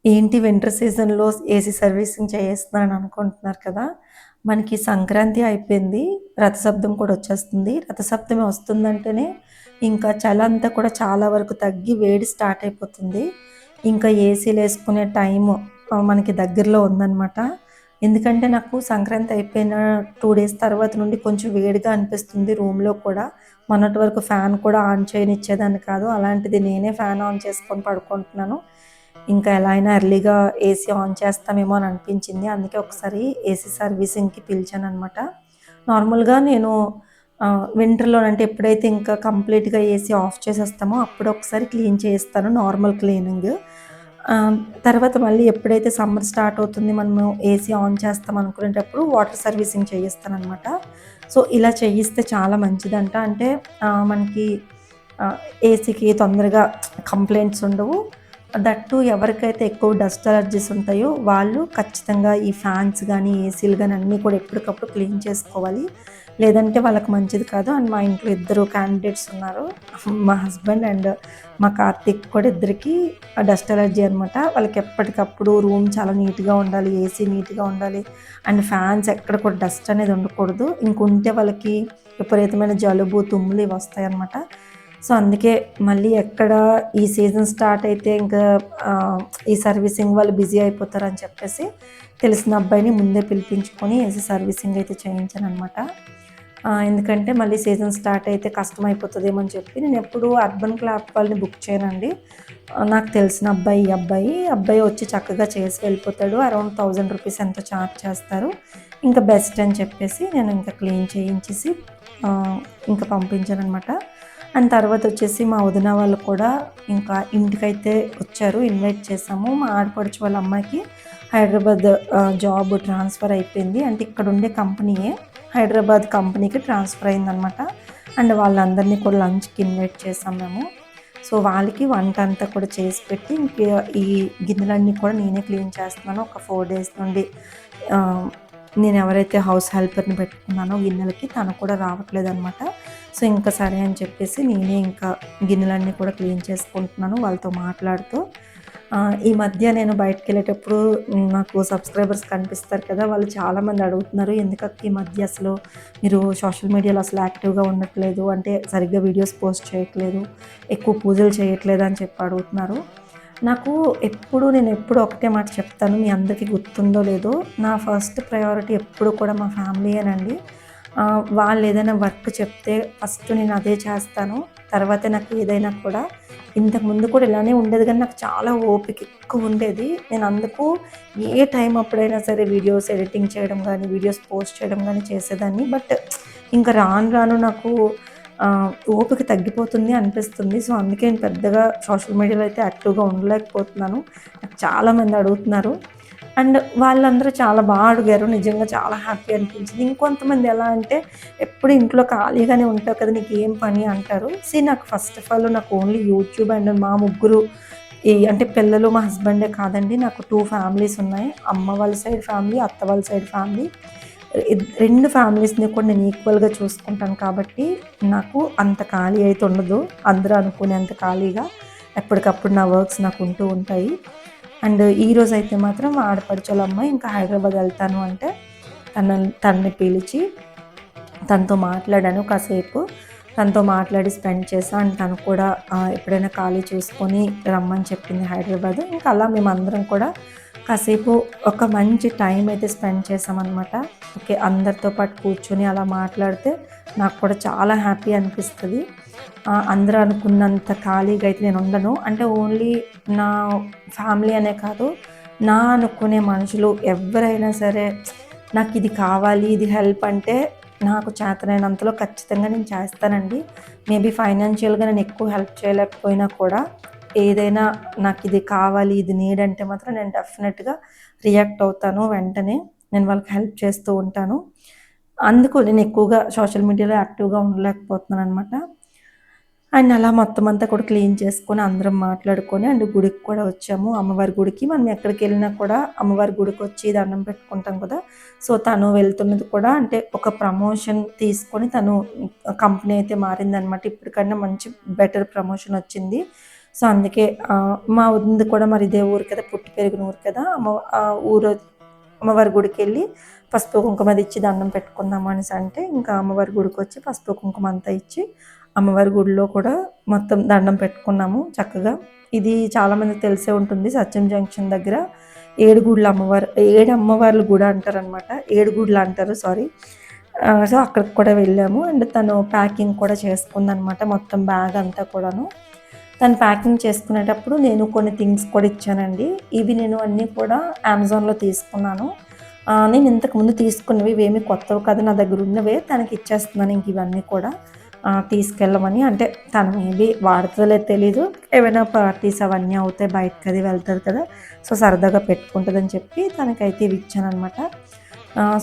ఏంటి వింటర్ సీజన్‌లో AC servicing చేస్తున్నాను అనుకుంటున్నారు కదా! మనకి సంక్రాంతి అయిపోయింది. రథసప్తమి కూడా వచ్చేస్తుంది. రథసప్తమి వస్తుందంటేనే ఇంకా చలంతా కూడా చాలా వరకు తగ్గి వేడి స్టార్ట్ అయిపోతుంది. ఇంకా ఏసీలేసుకునే టైము మనకి దగ్గరలో ఉందనమాట. ఎందుకంటే నాకు సంక్రాంతి అయిపోయిన 2 డేస్ తర్వాత నుండి కొంచెం వేడిగా అనిపిస్తుంది రూమ్‌లో కూడా. మొన్నటి వరకు ఫ్యాన్ కూడా ఆన్ చేయనిచ్చేదాన్ని కాదు. అలాంటిది నేనే ఫ్యాన్ ఆన్ చేసుకొని పడుకుంటున్నాను. ఇంకా ఎలా అయినా ఎర్లీగా ఏసీ ఆన్ చేస్తామేమో అని అనిపించింది. అందుకే ఒకసారి ఏసీ సర్వీసింగ్‌కి పిలిచాననమాట. నార్మల్‌గా నేను వింటర్‌లోనంటే ఎప్పుడైతే ఇంకా కంప్లీట్‌గా ఏసీ ఆఫ్ చేసేస్తామో అప్పుడు ఒకసారి క్లీన్ చేయిస్తాను నార్మల్ క్లీనింగ్. ఆహ్, తర్వాత మళ్ళీ ఎప్పుడైతే సమ్మర్ స్టార్ట్ అవుతుంది మనము ఏసీ ఆన్ చేస్తాం అనుకునేటప్పుడు వాటర్ సర్వీసింగ్ చేయిస్తాననమాట. సో, ఇలా చేయిస్తే చాలా మంచిదంట. అంటే మనకి ఆహ్, ఏసీకి తొందరగా కంప్లెయింట్స్ ఉండవు. దట్టు ఎవరికైతే ఎక్కువ డస్ట్ అలర్జీస్ ఉంటాయో వాళ్ళు ఖచ్చితంగా ఈ ఫ్యాన్స్ గానీ, ఏసీలు గానీ అన్నీ కూడా ఎప్పటికప్పుడు క్లీన్ చేసుకోవాలి. లేదంటే వాళ్ళకి మంచిది కాదు. అండ్ మా ఇంట్లో ఇద్దరు క్యాండిడేట్స్ ఉన్నారు. మా హస్బెండ్ అండ్ మా కార్తీక్ కూడా ఇద్దరికీ డస్ట్ అలర్జీ అనమాట. వాళ్ళకి ఎప్పటికప్పుడు రూమ్ చాలా నీట్‌గా ఉండాలి. ఏసీ నీట్‌గా ఉండాలి. అండ్ ఫ్యాన్స్ ఎక్కడ కూడా డస్ట్ అనేది ఉండకూడదు. ఇంకుంటే వాళ్ళకి విపరీతమైన జలుబు, తుమ్ములు ఇవి వస్తాయన్నమాట. సో, అందుకే మళ్ళీ ఎక్కడ ఈ సీజన్ స్టార్ట్ అయితే ఇంకా ఆహ్, ఈ సర్వీసింగ్ వాళ్ళు బిజీ అయిపోతారని చెప్పేసి తెలిసిన అబ్బాయిని ముందే పిలిపించుకొని ఏసీ సర్వీసింగ్ అయితే చేయించాననమాట. ఎందుకంటే మళ్ళీ సీజన్ స్టార్ట్ అయితే కష్టమైపోతదేమో అని చెప్పి నేనెప్పుడూ అర్బన్ క్లాప్ వాళ్ళని బుక్ చేయనండి. నాకు తెలిసిన అబ్బాయి ఈ అబ్బాయి. అబ్బాయి వచ్చి చక్కగా చేసి వెళ్ళిపోతాడు. అరౌండ్ రూ. 1000 ఎంతో చార్జ్ చేస్తారు. ఇంకా బెస్ట్ అని చెప్పేసి నేను ఇంకా క్లీన్ చేయించేసి ఇంకా పంపించాననమాట. అండ్ తర్వాతొచ్చేసి మా వదిన వాళ్ళు కూడా ఇంకా ఇంటికైతే వచ్చారు. ఇన్వైట్ చేశాము. మా ఆడపడుచు వాళ్ళ అమ్మాయికి హైదరాబాద్ జాబ్ ట్రాన్స్‌ఫర్ అయిపోయింది. అంటే ఇక్కడుండే కంపెనీయే హైదరాబాద్ కంపెనీకి ట్రాన్స్‌ఫర్ అయిందనమాట. అండ్ వాళ్ళందరినీ కూడా లంచ్‌కి ఇన్వైట్ చేశాం మేము. సో, వాళ్ళకి వంటంతా కూడా చేసి పెట్టి ఇంక ఈ గిన్నెలన్నీ కూడా నేనే క్లీన్ చేస్తున్నాను. ఒక 4 డేస్ నుండి ఆహ్, నేనెవరైతే హౌస్ హెల్పర్‌ని పెట్టుకున్నానో గిన్నెలకి తను కూడా రావట్లేదనమాట. సో, ఇంక సరే అని చెప్పేసి నేనే ఇంకా గిన్నెలన్నీ కూడా క్లీన్ చేసుకుంటున్నాను వాళ్ళతో మాట్లాడుతూ. ఈ మధ్య నేను బయటికెళ్ళేటప్పుడు నాకు సబ్స్క్రైబర్స్ కనిపిస్తారు కదా! వాళ్ళు చాలామంది అడుగుతున్నారు. ఎందుకక్క ఈ మధ్య అసలు మీరు సోషల్ మీడియాలో అసలు యాక్టివ్‌గా ఉండట్లేదు. అంటే సరిగ్గా వీడియోస్ పోస్ట్ చేయట్లేదు. ఎక్కువ పూజలు చేయట్లేదు అని చెప్పి అడుగుతున్నారు. నాకు నేనెప్పుడు ఒకటే మాట చెప్తాను. మీ అందరికీ గుర్తుందో లేదో, నా ఫస్ట్ ప్రయారిటీ ఎప్పుడు కూడా మా ఫ్యామిలీయేనండి. వాళ్ళేదైనా వర్క్ చెప్తే ఫస్ట్ నేను అదే చేస్తాను. తర్వాతే నాకు ఏదైనా కూడా. ఇంతకుముందు కూడా ఇలానే ఉండేది గానీ, నాకు చాలా ఓపిక ఎక్కువుండేది. నేను అందుకు ఏ టైం అప్పుడైనా సరే వీడియోస్ ఎడిటింగ్ చేయడం గానీ, వీడియోస్ పోస్ట్ చేయడం గానీ చేసేదాన్ని. బట్ ఇంక రాను రాను నాకు ఓపిక తగ్గిపోతుంది అనిపిస్తుంది. సో, అందుకే నేను పెద్దగా సోషల్ మీడియాలో అయితే యాక్టివ్‌గా ఉండలేకపోతున్నాను. నాకు చాలామంది అడుగుతున్నారు. అండ్ వాళ్ళందరూ చాలా అడిగారు. నిజంగా చాలా హ్యాపీ అనిపించింది. ఇంకొంతమంది ఎలా అంటే, "ఎప్పుడు ఇంట్లో ఖాళీగానే ఉంటావు కదా! నీకేం పని" అంటారు. నాకు ఫస్ట్ ఆఫ్ ఆల్ నాకు ఓన్లీ యూట్యూబ్ అండ్ మా ముగ్గురు అంటే పిల్లలు, మా హస్బెండే కాదండి. నాకు 2 ఫ్యామిలీస్ ఉన్నాయి. అమ్మ వాళ్ళ సైడ్ ఫ్యామిలీ, అత్త వాళ్ళ సైడ్ ఫ్యామిలీ. 2 ఫ్యామిలీస్‌ని కూడా నేను ఈక్వల్‌గా చూసుకుంటాను కాబట్టి, నాకు అంత ఖాళీ అయితే ఉండదు. అందరూ అనుకునేంత ఖాళీగా. ఎప్పటికప్పుడు నా వర్క్స్ నాకు ఉంటూ ఉంటాయి. అండ్ ఈరోజైతే మాత్రం మా ఆడపడుచోళ్ళ అమ్మాయి ఇంకా హైదరాబాద్ ఎళ్తాను అంటే, తనని పిలిచి తనతో మాట్లాడాను కాసేపు. తనతో మాట్లాడి స్పెండ్ చేశా. అండ్ తను కూడా ఎప్పుడైనా ఖాళీ చూసుకొని రమ్మని చెప్పింది హైదరాబాదు. ఇంకా అలా మేమందరం కూడా కాసేపు ఒక మంచి టైం అయితే స్పెండ్ చేశామనమాట. ఓకే. అందరితో పాటు కూర్చొని అలా మాట్లాడితే నాకు కూడా చాలా హ్యాపీ అనిపిస్తది. అందరూ అనుకున్నంత ఖాళీగా అయితే నేనుండను. అంటే ఓన్లీ నా ఫ్యామిలీ అనే కాదు, నా అనుకునే మనుషులు ఎవ్వరైనా సరే నాకిది కావాలి, ఇది హెల్ప్ అంటే నాకు చేతనైనంతలో ఖచ్చితంగా నేను చేస్తానండి. మేబీ ఫైనాన్షియల్‌గా నేను ఎక్కువ హెల్ప్ చేయలేకపోయినా కూడా ఏదైనా నాకిది కావాలి, ఇది నీడ్ అంటే మాత్రం నేను డెఫినెట్‌గా రియాక్ట్ అవుతాను వెంటనే. నేను వాళ్ళకి హెల్ప్ చేస్తూ ఉంటాను. అందుకు నేను ఎక్కువగా సోషల్ మీడియాలో యాక్టివ్‌గా ఉండలేకపోతున్నాననమాట. అండ్ అలా మొత్తం అంతా కూడా క్లీన్ చేసుకొని అందరం మాట్లాడుకొని అండ్ గుడికి కూడా వచ్చాము. అమ్మవారి గుడికి. మనం ఎక్కడికెళ్ళినా కూడా అమ్మవారి గుడికొచ్చి దండం పెట్టుకుంటాం కదా! సో, తను వెళ్తున్నది కూడా అంటే ఒక ప్రమోషన్ తీసుకొని తను కంపెనీ అయితే మారిందనమాట. ఇప్పటికన్నా మంచి బెటర్ ప్రమోషన్ వచ్చింది. సో, అందుకే మా వదినది కూడా మరి ఇదే ఊరు కదా! పుట్టి పెరిగిన ఊరు కదా! ఊరు అమ్మవారి గుడికెళ్ళి పసుపు, కుంకుమ అది ఇచ్చి దండం పెట్టుకుందాం అనేసంటే, ఇంకా అమ్మవారి గుడికొచ్చి పసుపు, కుంకుమ అంతా ఇచ్చి, అమ్మవారి గుడిలో కూడా మొత్తం దండం పెట్టుకున్నాము చక్కగా. ఇది చాలామందికి తెలిసే ఉంటుంది. సత్యం జంక్షన్ దగ్గర ఏడుగుడ్ల అమ్మవారు, 7 అమ్మవార్ల గుడి అంటారనమాట. ఏడుగుడ్లు అంటారు సారీ. సో, అక్కడికి కూడా వెళ్ళాము. అండ్ తను ప్యాకింగ్ కూడా చేసుకుందనమాట మొత్తం బ్యాగ్ అంతా కూడాను. తను ప్యాకింగ్ చేసుకునేటప్పుడు నేను కొన్ని థింగ్స్ కూడా ఇచ్చానండి. ఇవి నేను అన్నీ కూడా అమెజాన్‌లో తీసుకున్నాను. నేను ఇంతకుముందు తీసుకున్నవి ఇవేమి కొత్తవి కాదు. నా దగ్గర ఉన్నవే తనకి ఇచ్చేస్తున్నాను ఇంక ఇవన్నీ కూడా. తీసుకెళ్ళమని. అంటే తను మేబీ వాడుతదో లేదో తెలీదు. ఏవైనా పార్టీస్ అవన్నీ అవుతాయి బయటకది వెళ్తది కదా! సో, సరదాగా పెట్టుకుంటదని చెప్పి తనకైతే ఇవి ఇచ్చాననమాట.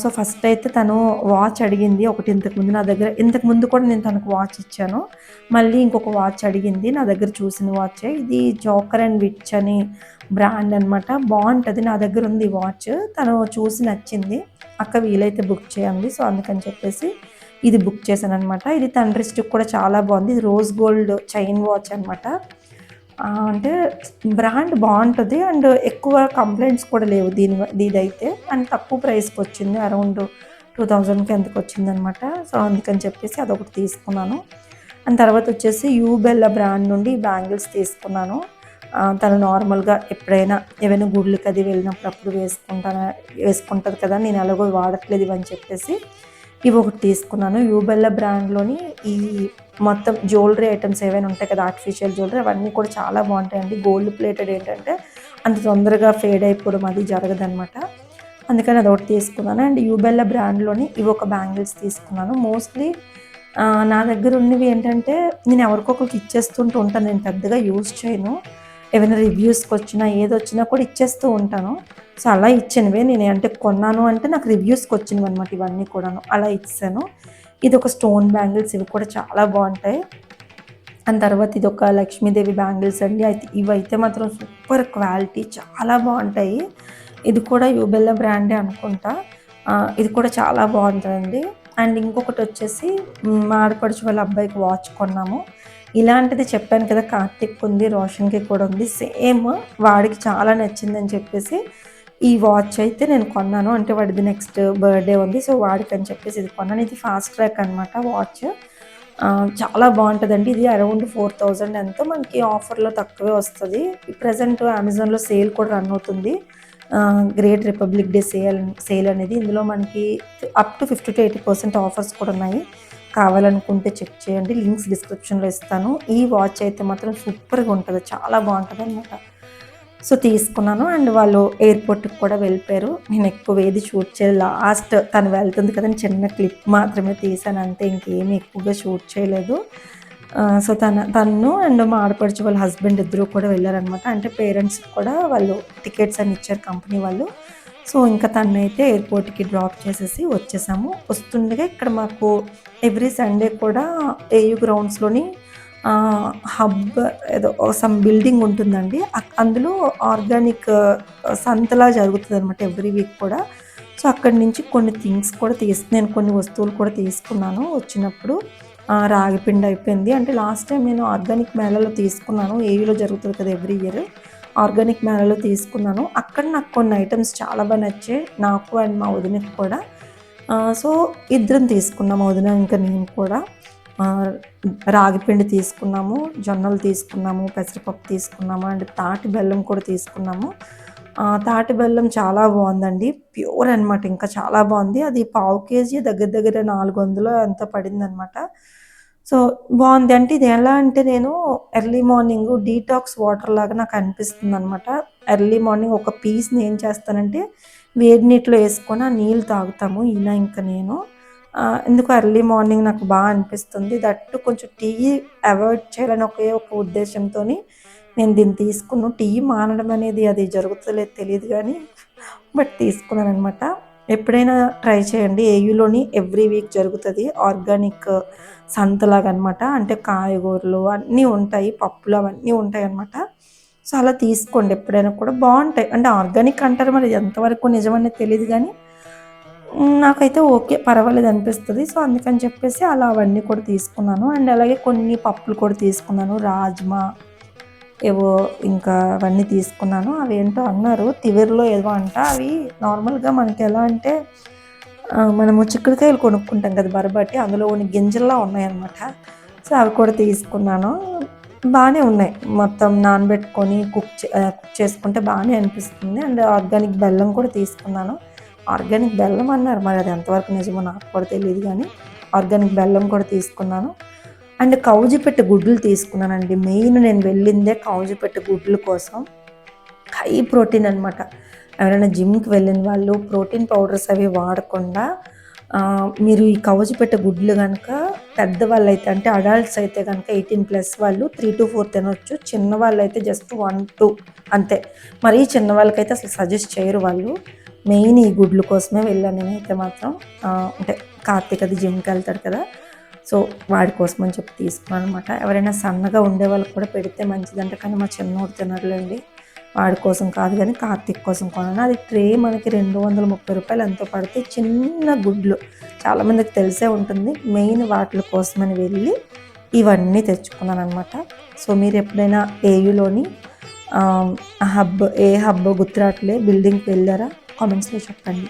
సో, ఫస్ట్ అయితే తను వాచ్ అడిగింది. ఒకటి ఇంతకుముందు కూడా నేను తనకు వాచ్ ఇచ్చాను. మళ్ళీ ఇంకొక వాచ్ అడిగింది. నా దగ్గర చూసిన వాచే. ఇది జోకర్ అండ్ విచ్ అని బ్రాండ్ అనమాట. బావుంటది. నా దగ్గర ఉంది ఈ వాచ్. తను చూసి నచ్చింది. అక్క వీలైతే బుక్ చేయండి. సో, అందుకని చెప్పేసి ఇది బుక్ చేశాననమాట. ఇది తన రిస్ట్‌కి కూడా చాలా బావుంది. ఇది రోజ్ గోల్డ్ చైన్ వాచ్ అనమాట. అంటే బ్రాండ్ బావుంటది. అండ్ ఎక్కువ కంప్లెయింట్స్ కూడా లేవు ఇదైతే. అండ్ తక్కువ ప్రైస్‌కొచ్చింది. అరౌండ్ 2000కి ఎంతకొచ్చిందనమాట. సో, అందుకని చెప్పేసి అదొకటి తీసుకున్నాను. అండ్ తర్వాతొచ్చేసి యూబెల్లా బ్రాండ్ నుండి బ్యాంగిల్స్ తీసుకున్నాను. తను నార్మల్‌గా ఎప్పుడైనా ఏవైనా గుడులకది వెళ్ళినప్పుడు అప్పుడు వేసుకుంటది కదా! నేను ఎలాగో వాడట్లేదు ఇవని చెప్పేసి ఇవొకటి తీసుకున్నాను. యూబెల్లా బ్రాండ్‌లోని ఈ మొత్తం జ్యువెలరీ ఐటెమ్స్ ఏవైనా ఉంటాయి కదా! ఆర్టిఫిషియల్ జ్యువెలరీ అవన్నీ కూడా చాలా బావుంటాయండి. గోల్డ్ ప్లేటెడ్ ఏంటంటే అంత తొందరగా ఫేడ్ అయిపోవడం అది జరగదనమాట. అందుకని అదొకటి తీసుకున్నాను. అండ్ యూబెల్లా బ్రాండ్‌లోని ఇవొక బ్యాంగిల్స్ తీసుకున్నాను. మోస్ట్‌లీ నా దగ్గర ఉన్నవి ఏంటంటే నేను ఎవరికొకరికి ఇచ్చేస్తుంటూ ఉంటాను. నేను పెద్దగా యూజ్ చేయను. ఏవైనా రివ్యూస్‌కొచ్చినా ఏదొచ్చినా కూడా ఇచ్చేస్తూ ఉంటాను. సో, అలా ఇచ్చినవే నేను అంటే కొన్నాను అంటే నాకు రివ్యూస్‌కొచ్చినవనమాట ఇవన్నీ కూడాను. అలా ఇచ్చేసాను. ఇదొక స్టోన్ బ్యాంగిల్స్ ఇవి కూడా చాలా బావుంటాయి. దాని తర్వాత ఇదొక లక్ష్మీదేవి బ్యాంగిల్స్ అండి. ఇవైతే మాత్రం సూపర్ క్వాలిటీ చాలా బావుంటాయి. ఇది కూడా యూబెల్లా బ్రాండే అనుకుంటా. ఇది కూడా చాలా బావుంటదండి. అండ్ ఇంకొకటొచ్చేసి మా ఆడపడుచు వాళ్ళ అబ్బాయికి వాచ్ కొన్నాము. ఇలాంటిది చెప్పాను కదా! కార్తీక్‌కుంది, రోషన్‌కి కూడా ఉంది. సేమ్ వాడికి చాలా నచ్చిందని చెప్పేసి ఈ వాచ్ అయితే నేను కొన్నాను. అంటే వాడిది నెక్స్ట్ బర్త్‌డే ఉంది. సో, వాడికని చెప్పేసి ఇది కొన్నాను. ఇది ఫాస్ట్ ట్రాక్ అనమాట వాచ్. చాలా బావుంటదండి. ఇది అరౌండ్ 4000 ఎంతో మనకి ఆఫర్‌లో తక్కువే వస్తది. ప్రెజెంట్ అమెజాన్‌లో సేల్ కూడా రన్ అవుతుంది. గ్రేట్ రిపబ్లిక్ డే సేల్ అనేది. ఇందులో మనకి అప్ టు 50-80% ఆఫర్స్ కూడా ఉన్నాయి. కావాలనుకుంటే చెక్ చేయండి. లింక్స్ డిస్క్రిప్షన్‌లో ఇస్తాను. ఈ వాచ్ అయితే మాత్రం సూపర్‌గా ఉంటది. చాలా బావుంటదనమాట. సో, తీసుకున్నాను. అండ్ వాళ్ళు ఎయిర్‌పోర్ట్‌కి కూడా వెళ్ళిపోయారు. నేను ఎక్కువ ఏది షూట్ చేయలేదు. లాస్ట్ తను వెళ్తుంది కదా! అని చిన్న క్లిప్ మాత్రమే తీశాను అంతే. ఇంకేమి ఎక్కువగా షూట్ చేయలేదు. సో, తను అండ్ మా ఆడపడుచు వాళ్ళ హస్బెండ్ ఇద్దరు కూడా వెళ్లారనమాట. అంటే పేరెంట్స్‌కి కూడా వాళ్ళు టికెట్స్ అని ఇచ్చారు కంపెనీ వాళ్ళు. సో, ఇంకా తననైతే ఎయిర్‌పోర్ట్‌కి డ్రాప్ చేసేసి వచ్చేసాము. వస్తుండగా ఇక్కడ మాకు ఎవ్రీ సండే కూడా ఏయూ గ్రౌండ్స్‌లోని హబ్ ఏదో సమ్ బిల్డింగ్ ఉంటుందండి. అందులో ఆర్గానిక్ సంతలా జరుగుతదనమాట ఎవ్రీ వీక్ కూడా. సో, అక్కడి నుంచి కొన్ని థింగ్స్ కూడా నేను కొన్ని వస్తువులు కూడా తీసుకున్నాను వచ్చినప్పుడు. రాగి పిండి అయిపోయింది. అంటే లాస్ట్ టైం నేను ఆర్గానిక్ మేళాలో తీసుకున్నాను. ఏయూలో జరుగుతది కదా! Every year. ఆర్గానిక్ మేళాలో తీసుకున్నాను. అక్కడ నాకు కొన్ని ఐటెమ్స్ చాలా నచ్చాయి. నాకు అండ్ మా వదినకి కూడా. సో, ఇద్దరం తీసుకున్నాం. మా వదిన ఇంకా నేను కూడా. రాగి పిండి తీసుకున్నాము, జొన్నలు తీసుకున్నాము, పెసరపప్పు తీసుకున్నాము అండ్ తాటి బెల్లం కూడా తీసుకున్నాము. తాటి బెల్లం చాలా బావుందండి. ప్యూర్ అనమాట. ఇంకా చాలా బావుంది. అది పావు కేజీ దగ్గర దగ్గర 400 ఎంతో పడిందనమాట. సో, బావుంది. అంటే ఇది ఎలా అంటే నేను ఎర్లీ మార్నింగ్ డీటాక్స్ వాటర్ లాగా నాకు అనిపిస్తుందనమాట. ఎర్లీ మార్నింగ్ ఒక పీస్‌ని ఏం చేస్తానంటే వేడి నీటిలో యేసుకొని ఆ నీళ్ళు తాగుతాము ఇంకా నేను. ఎందుకో ఎర్లీ మార్నింగ్ నాకు అనిపిస్తుంది. దట్టు కొంచెం టీ అవాయిడ్ చేయాలని ఒకే ఒక ఉద్దేశ్యంతోని నేను దీన్ని తీసుకున్నాను. టీ మానడం అనేది అది జరుగుతదో లేదో తెలీదు గానీ, బట్ తీసుకున్నాననమాట. ఎప్పుడైనా ట్రై చేయండి. ఏయూలోని ఎవ్రీ వీక్ జరుగుతది. ఆర్గానిక్ సంతలాగనమాట. అంటే కాయగూరలు అన్నీ ఉంటాయి. పప్పులు అవన్నీ ఉంటాయనమాట. సో, అలా తీసుకోండి ఎప్పుడైనా కూడా బావుంటాయి. అంటే ఆర్గానిక్ అంటారు మరి ఎంతవరకు నిజమనేది తెలీదు గానీ నాకైతే ఓకే. పర్వాలేదనిపిస్తది. సో, అందుకని చెప్పేసి అలా అవన్నీ కూడా తీసుకున్నాను. అండ్ అలాగే కొన్ని పప్పులు కూడా తీసుకున్నాను. రాజ్మా ఏవో ఇంకా అవన్నీ తీసుకున్నాను. అవేంటో అన్నారు తివిర్లో ఏదో అంట. అవి నార్మల్‌గా మనకి ఎలా అంటే మనము చిక్కుడుకాయలు కొనుక్కుంటాం కదా బరబట్టి, అందులో కొన్ని గింజల్లా ఉన్నాయన్నమాట. సో, అవి కూడా తీసుకున్నాను. బానే ఉన్నాయి. మొత్తం నానబెట్టుకొని కుక్ చేసుకుంటే బానే అనిపిస్తుంది. అండ్ ఆర్గానిక్ బెల్లం కూడా తీసుకున్నాను. ఆర్గానిక్ బెల్లం అన్నారు. మరి అది ఎంతవరకు నిజమో నాకు కూడా తెలీదు గానీ, ఆర్గానిక్ బెల్లం కూడా తీసుకున్నాను. అండ్ కౌజిపెట్టె గుడ్లు తీసుకున్నానండి. మెయిన్ నేను వెళ్ళిందే కౌజిపెట్టె గుడ్ల కోసం. హై ప్రోటీన్ అనమాట. ఎవరైనా జిమ్‌కి వెళ్ళిన వాళ్ళు ప్రోటీన్ పౌడర్స్ అవి వాడకుండా మీరు ఈ కౌజిపెట్టె గుడ్లు గనక పెద్దవాళ్ళైతే అంటే అడల్ట్స్ అయితే గనక 18+ వాళ్ళు 3-4 తినొచ్చు. చిన్నవాళ్ళైతే జస్ట్ 1-2 అంతే. మరీ చిన్నవాళ్ళకైతే అసలు సజెస్ట్ చేయరు వాళ్ళు. మెయిన్ ఈ గుడ్లు కోసమే వెళ్ళాను నేనైతే మాత్రం. అంటే కార్తీక్ అది జిమ్‌కెళ్తాడు కదా! సో, వాడి కోసం అని చెప్పి తీసుకున్నాను అనమాట. ఎవరైనా సన్నగా ఉండే వాళ్ళకి కూడా పెడితే మంచిదంట. కానీ మా చిన్నోడు తినడులేండి. వాడి కోసం కాదు గానీ కార్తీక్ కోసం కొన్నాను. అది ట్రే మనకి రూ. 230 ఎంతో పడితే చిన్న గుడ్లు. చాలామందికి తెలిసే ఉంటుంది. మెయిన్ వాటిల కోసమని వెళ్ళి ఇవన్నీ తెచ్చుకున్నాననమాట. సో, మీరెప్పుడైనా ఏయులోని ఏ హబ్బో గుర్తు రావట్లే బిల్డింగ్‌కి వెళ్లారా? కామెంట్స్‌లో చెప్పండి.